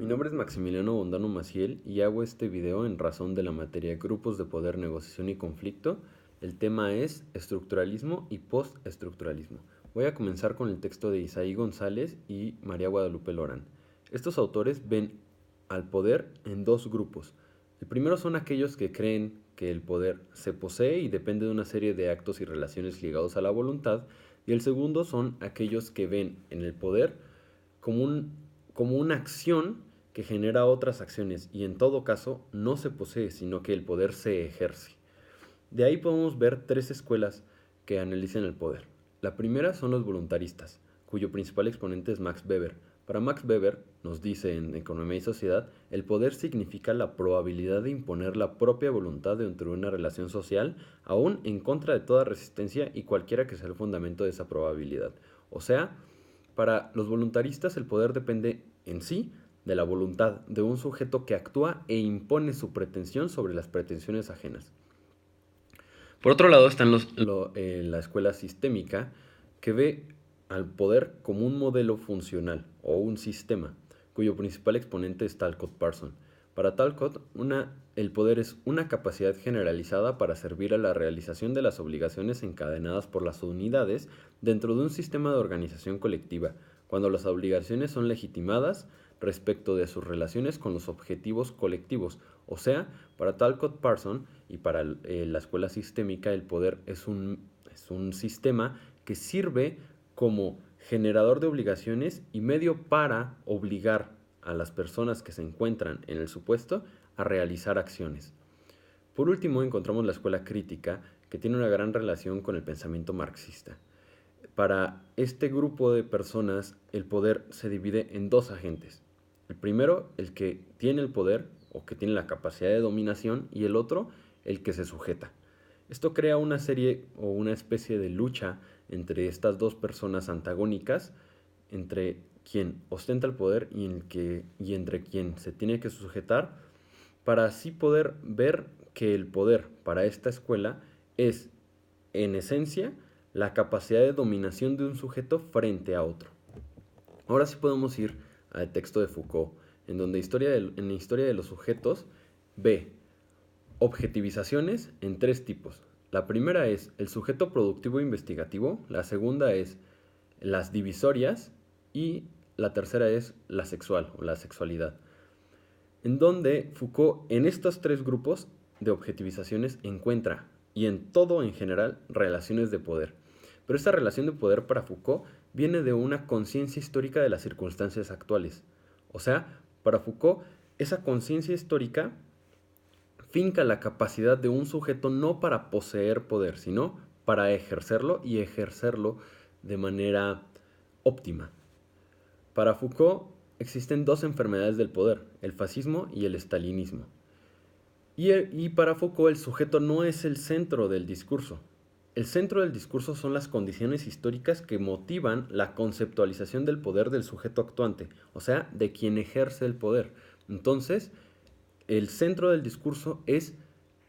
Mi nombre es Maximiliano Bondano Maciel y hago este video en razón de la materia Grupos de Poder, Negociación y Conflicto. El tema es estructuralismo y postestructuralismo. Voy a comenzar con el texto de Isaí González y María Guadalupe Lorán. Estos autores ven al poder en dos grupos. El primero son aquellos que creen que el poder se posee y depende de una serie de actos y relaciones ligados a la voluntad, y el segundo son aquellos que ven en el poder como una acción que genera otras acciones y en todo caso no se posee, sino que el poder se ejerce. De ahí podemos ver tres escuelas que analizan el poder. La primera son los voluntaristas, cuyo principal exponente es Max Weber. Para Max Weber, nos dice en Economía y Sociedad, el poder significa la probabilidad de imponer la propia voluntad dentro de una relación social, aún en contra de toda resistencia y cualquiera que sea el fundamento de esa probabilidad. O sea, para los voluntaristas el poder depende en sí de la voluntad de un sujeto que actúa e impone su pretensión sobre las pretensiones ajenas. Por otro lado están la escuela sistémica, que ve al poder como un modelo funcional o un sistema, cuyo principal exponente es Talcott Parsons. Para Talcott, el poder es una capacidad generalizada para servir a la realización de las obligaciones encadenadas por las unidades dentro de un sistema de organización colectiva, cuando las obligaciones son legitimadas respecto de sus relaciones con los objetivos colectivos. O sea, para Talcott Parsons y para la escuela sistémica, el poder es un sistema que sirve como generador de obligaciones y medio para obligar a las personas que se encuentran en el supuesto a realizar acciones. Por último, encontramos la escuela crítica, que tiene una gran relación con el pensamiento marxista. Para este grupo de personas, el poder se divide en dos agentes. El primero, el que tiene el poder o que tiene la capacidad de dominación, y el otro, el que se sujeta. Esto crea una serie o una especie de lucha entre estas dos personas antagónicas, entre quien ostenta el poder y entre quien se tiene que sujetar, para así poder ver que el poder para esta escuela es, en esencia, la capacidad de dominación de un sujeto frente a otro. Ahora sí podemos ir al texto de Foucault, en donde en la historia de los sujetos ve objetivizaciones en tres tipos. La primera es el sujeto productivo investigativo, la segunda es las divisorias y la tercera es la sexual o la sexualidad. En donde Foucault en estos tres grupos de objetivizaciones encuentra, y en todo en general, relaciones de poder. Pero esta relación de poder para Foucault viene de una conciencia histórica de las circunstancias actuales. O sea, para Foucault, esa conciencia histórica finca la capacidad de un sujeto no para poseer poder, sino para ejercerlo y ejercerlo de manera óptima. Para Foucault existen dos enfermedades del poder, el fascismo y el estalinismo. Y para Foucault el sujeto no es el centro del discurso. El centro del discurso son las condiciones históricas que motivan la conceptualización del poder del sujeto actuante, o sea, de quien ejerce el poder. Entonces, el centro del discurso es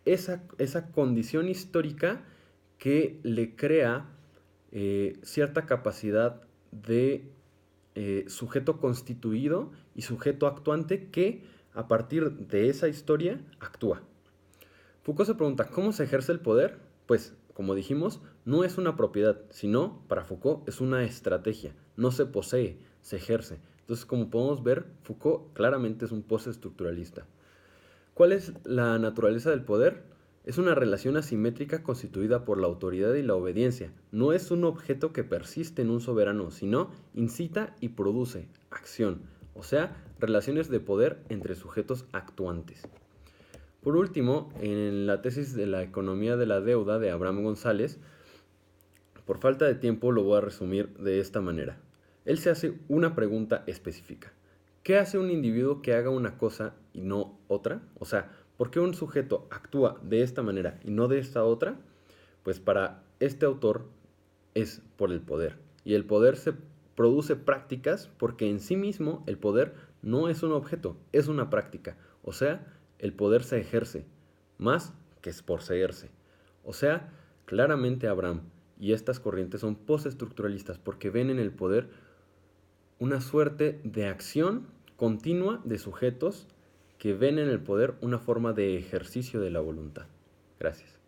esa condición histórica que le crea cierta capacidad de sujeto constituido y sujeto actuante que, a partir de esa historia, actúa. Foucault se pregunta, ¿cómo se ejerce el poder? Pues, como dijimos, no es una propiedad, sino, para Foucault, es una estrategia. No se posee, se ejerce. Entonces, como podemos ver, Foucault claramente es un postestructuralista. ¿Cuál es la naturaleza del poder? Es una relación asimétrica constituida por la autoridad y la obediencia. No es un objeto que persiste en un soberano, sino incita y produce acción, o sea, relaciones de poder entre sujetos actuantes. Por último, en la tesis de la economía de la deuda de Abraham González, por falta de tiempo lo voy a resumir de esta manera. Él se hace una pregunta específica. ¿Qué hace un individuo que haga una cosa y no otra? O sea, ¿por qué un sujeto actúa de esta manera y no de esta otra? Pues para este autor es por el poder. Y el poder se produce prácticas porque en sí mismo el poder no es un objeto, es una práctica. O sea, el poder se ejerce, más que es poseerse. O sea, claramente Abraham y estas corrientes son postestructuralistas porque ven en el poder una suerte de acción continua de sujetos que ven en el poder una forma de ejercicio de la voluntad. Gracias.